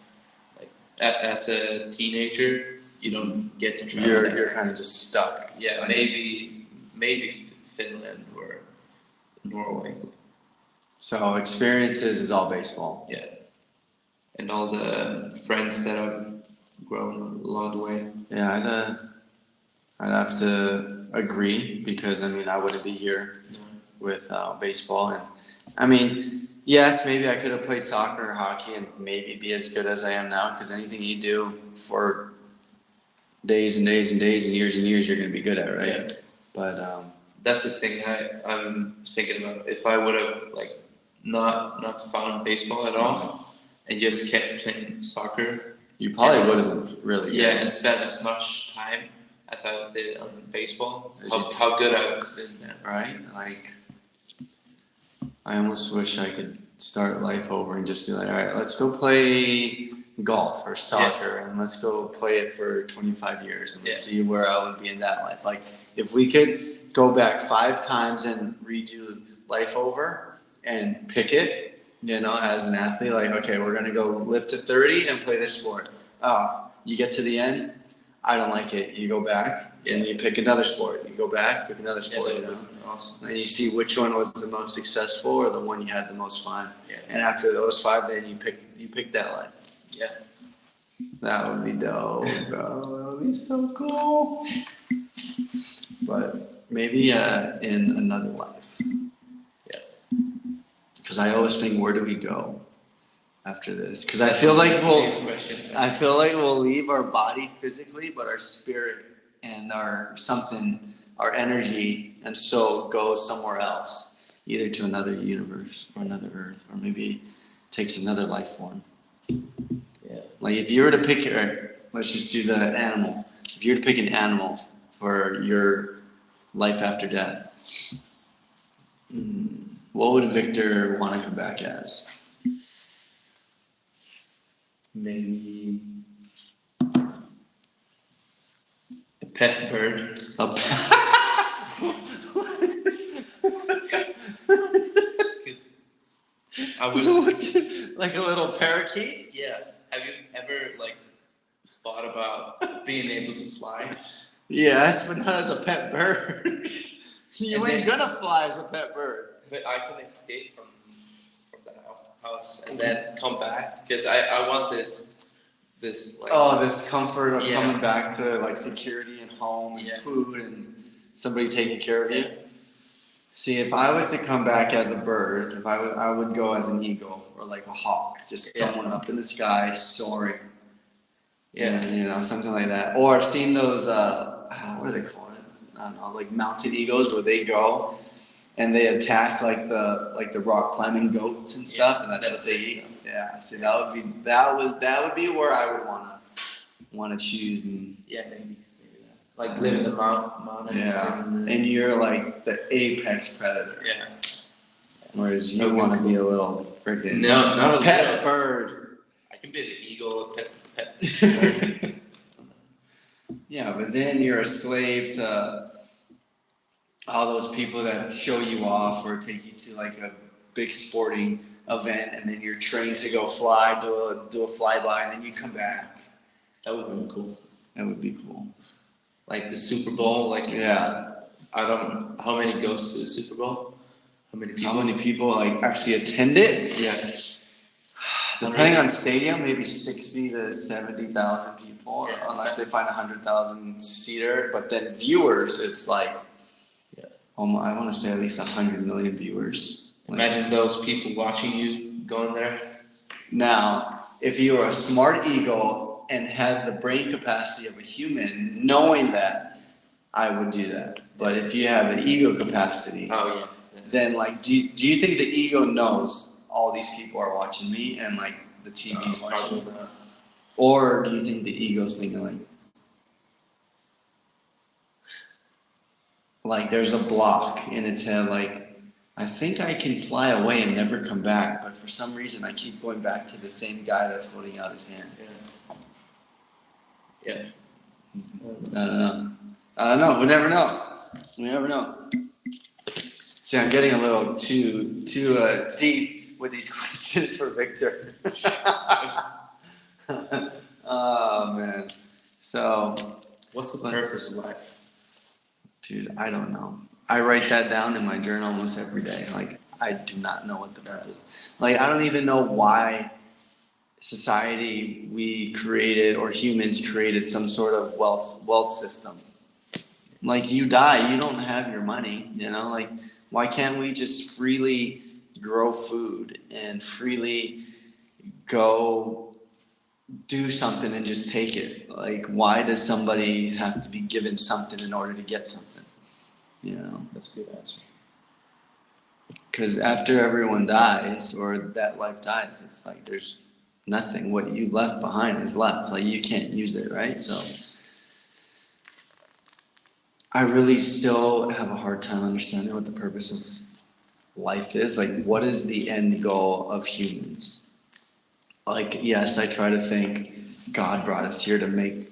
like as a teenager, you don't get to travel. You're kind of just stuck. Yeah, maybe Finland or Norway. So experiences is all baseball. Yeah, and all the friends that I've grown along the way. Yeah, I'd have to agree, because I mean I wouldn't be here with baseball, and I mean, yes, maybe I could have played soccer or hockey and maybe be as good as I am now, because anything you do for days and days and days and years, you're going to be good at, right? Yeah. But that's the thing I'm thinking about. If I would have like not found baseball at all and just kept playing soccer, you probably would have really good. Yeah, and spent as much time as I did on baseball. How good I've been there. Right? Like, I almost wish I could start life over and just be like, all right, let's go play golf or soccer, and let's go play it for 25 years and let's see where I would be in that life. Like, if we could go back 5 times and redo life over and pick it, as an athlete, like, okay, we're going to go live to 30 and play this sport. Oh, you get to the end, I don't like it. You go back and you pick another sport. You go back, pick another sport, Awesome. And you see which one was the most successful or the one you had the most fun. Yeah. And after those 5, then you pick that life. Yeah. That would be dope, bro. That would be so cool. But maybe in another life. Yeah. Because I always think, where do we go after this? Because I feel like we'll leave our body physically, but our spirit and our something our energy and soul goes somewhere else, either to another universe or another Earth, or maybe takes another life form. Yeah. Like if you were to pick let's just do the animal. If you were to pick an animal for your life after death, what would Victor want to come back as? Maybe a pet bird. A I would. like a little parakeet? Yeah. Have you ever like thought about being able to fly? Yes, but not as a pet bird. You And ain't then- gonna fly as a pet bird. But I can escape from the house and then come back because I want this like This comfort of Yeah. coming back to like security and home and Yeah. food and somebody taking care of you. Yeah. See, if I was to come back as a bird, I would go as an eagle or like a hawk, just Yeah. someone up in the sky soaring. Yeah. And, something like that. Or I've seen those, what are they calling it? I don't know, like mounted eagles where they go and they attack like the rock climbing goats and stuff, and that's what they eat. Yeah, see, that would be where I would wanna choose, and maybe that. Like live in the mountains. and you're like the apex predator, Yeah. whereas you Okay, want to cool. be a little freaking No, not a pet little. bird. I can be an eagle, a pet bird. Yeah, but then you're a slave to all those people that show you off or take you to like a big sporting event, and then you're trained to go fly, do a flyby, and then you come back. That would be cool. That would be cool. Like the Super Bowl, like Yeah. I don't. How many goes to the Super Bowl? How many people? How many people like actually attend it? Yeah. Depending on stadium, maybe 60 to 70,000 people, Yeah. unless they find 100,000 seater. But then viewers, it's like, I want to say at least 100 million viewers. Imagine those people watching you going there. Now, if you were a smart eagle and had the brain capacity of a human, knowing that, I would do that. But if you have an ego capacity, Oh yeah. then like, do you think the ego knows all these people are watching me and like the TV's watching me? Probably not. Or do you think the ego's thinking like there's a block in its head, like, I think I can fly away and never come back, but for some reason I keep going back to the same guy that's holding out his hand. Yeah. I don't know. We never know. See, I'm getting a little too deep with these questions for Victor. Oh man. So, What's the purpose of life? dude, I don't know. I write that down in my journal almost every day. Like, I do not know what the purpose. Like, I don't even know why society we created or humans created some sort of wealth system. Like, you die, you don't have your money, like, why can't we just freely grow food and freely go do something and just take it? Like, why does somebody have to be given something in order to get something? That's a good answer. Because after everyone dies or that life dies, it's like there's nothing. What you left behind is left. Like, you can't use it, right? So I really still have a hard time understanding what the purpose of life is. Like, what is the end goal of humans? Like, yes, I try to think God brought us here to make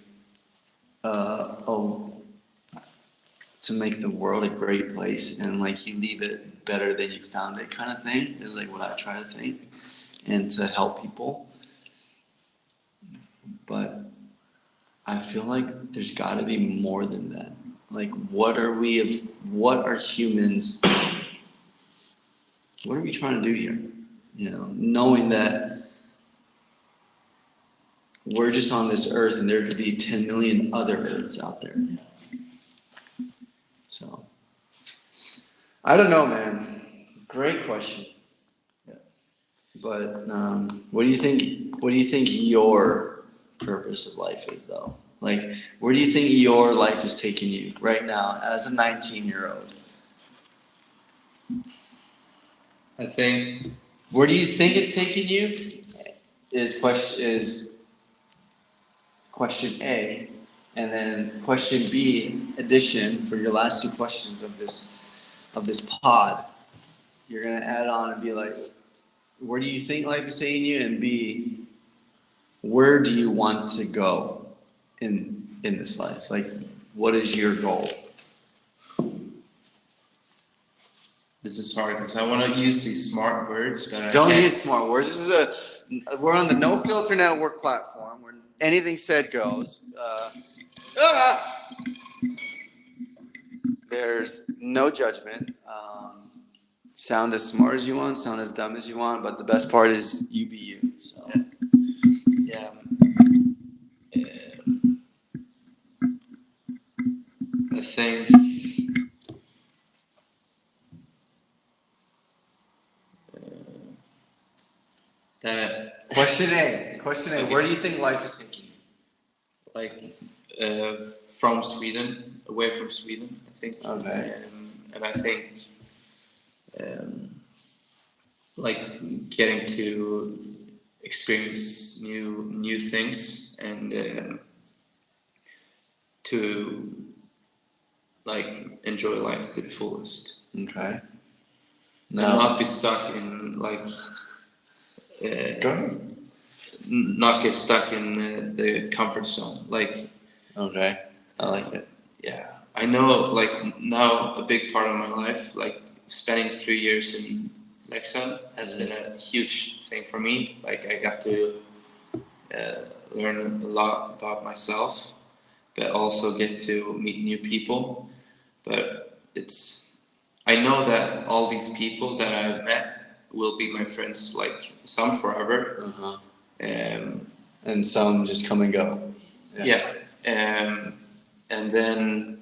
the world a great place, and like you leave it better than you found it, kind of thing, is like what I try to think, and to help people. But I feel like there's got to be more than that. Like, what are humans? What are we trying to do here? Knowing that we're just on this earth and there could be 10 million other earths out there. So, I don't know, man. Great question. Yeah. But what do you think? What do you think your purpose of life is, though? Like, where do you think your life is taking you right now as a 19-year-old? I think Where do you think it's taking you? Is question A, and then question B, addition for your last two questions of this pod. You're gonna add on and be like, where do you think life is taking you? And B, where do you want to go in this life? Like, what is your goal? this is hard because I want to use these smart words, but I Don't can't. use smart words. We're on the No Filter Network platform where anything said goes. There's no judgment. Sound as smart as you want, sound as dumb as you want, but the best part is you be you. So. Yeah. I think that Question A. Where do you think life is taking you? like from Sweden, away from Sweden, I think. Okay. And I think like getting to experience new things and to like enjoy life to the fullest. Okay. And not be stuck in like Go ahead. not get stuck in the comfort zone. Like, Okay. I like it. yeah, I know. Like now, a big part of my life, like spending 3 years in Leksand, has been a huge thing for me. Like I got to learn a lot about myself, but also get to meet new people. But I know that all these people that I've met will be my friends, like some forever. Uh-huh. Um, And some just come and go. yeah. And then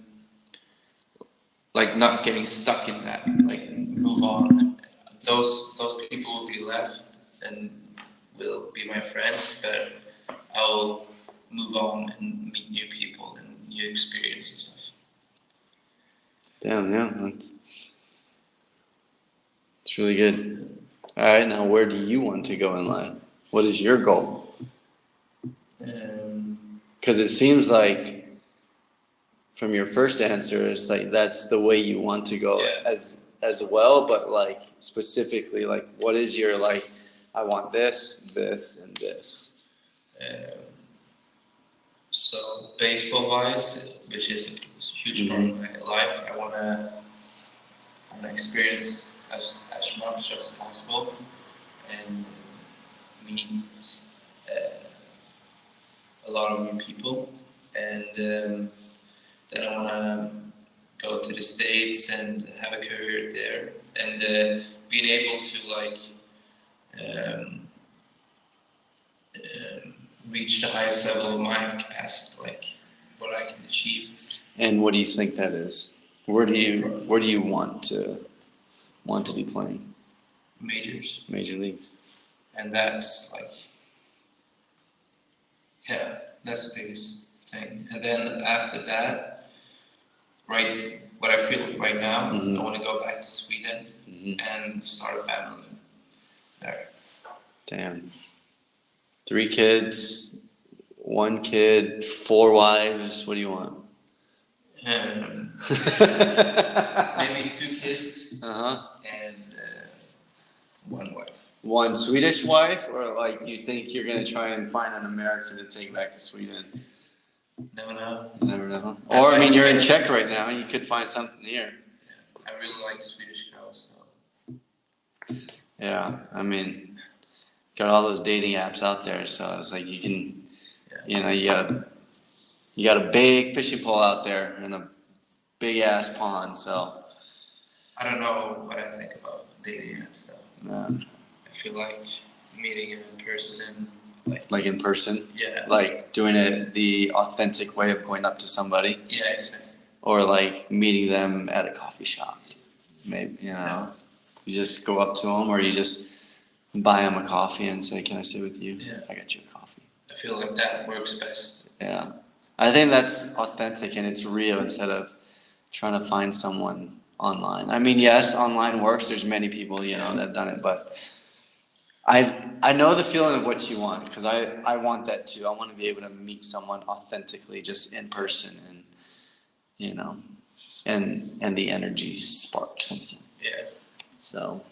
like not getting stuck in that, like move on. Those people will be left and will be my friends, but I'll move on and meet new people and new experiences. Damn, yeah. It's really good. All right, now where do you want to go in life? What is your goal? Because it seems like from your first answer, it's like that's the way you want to go as well. But like specifically, like what is your like? I want this, and this. So baseball-wise, which is a huge part of my life, I wanna experience as much as possible and meet a lot of new people, and then I wanna go to the States and have a career there, and being able to like reach the highest level of my capacity, like what I can achieve. And what do you think that is? Where do you want to be playing? Majors. Major leagues. And that's like, yeah, that's the biggest thing. And then after that, what I feel right now, I want to go back to Sweden and start a family there. Damn. 3 kids, 1 kid, 4 wives. What do you want? Maybe 2 kids and 1 wife. 1 Swedish wife, or like you think you're gonna try and find an American to take back to Sweden? Never know. Never know. Or I mean, you're in Czech right now. You could find something here. Yeah, I really like Swedish girls. So. Yeah, I mean, got all those dating apps out there, so it's like you can, you got a big fishing pole out there in a big ass pond. So I don't know what I think about dating apps though. yeah. I feel like meeting a person and like in person. Yeah. Like doing it the authentic way of going up to somebody. Yeah, exactly. Or like meeting them at a coffee shop. Maybe you just go up to them, or you just buy them a coffee and say, "Can I sit with you?" Yeah. I got you a coffee. I feel like that works best. Yeah. I think that's authentic and it's real instead of trying to find someone online. I mean, yes, online works. There's many people, you know, that have done it, but I know the feeling of what you want because I want that too. I want to be able to meet someone authentically, just in person, and you know, and the energy spark something. Yeah. So,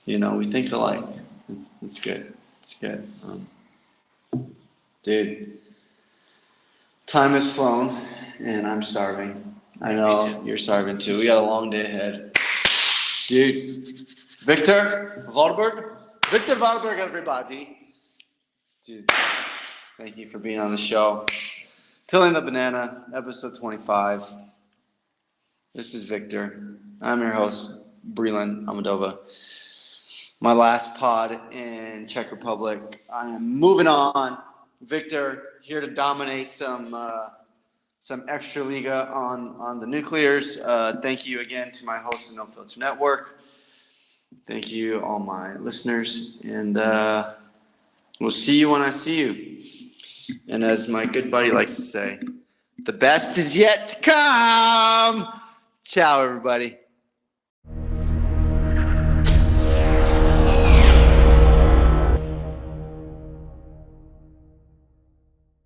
you know, we think alike. It's good. It's good. Dude, time has flown, and I'm starving. I know you're starving too. We got a long day ahead. Dude, Victor Vahlberg? Victor Vahlberg, everybody. Dude, thank you for being on the show. Peeling the Banana, episode 25. This is Victor. I'm your host, Breland Amadova. My last pod in Czech Republic. I am moving on. Victor, here to dominate some extra liga on the Nuclears. Thank you again to my host of No Filter Network. Thank you, all my listeners, and we'll see you when I see you. And as my good buddy likes to say, the best is yet to come. Ciao, everybody.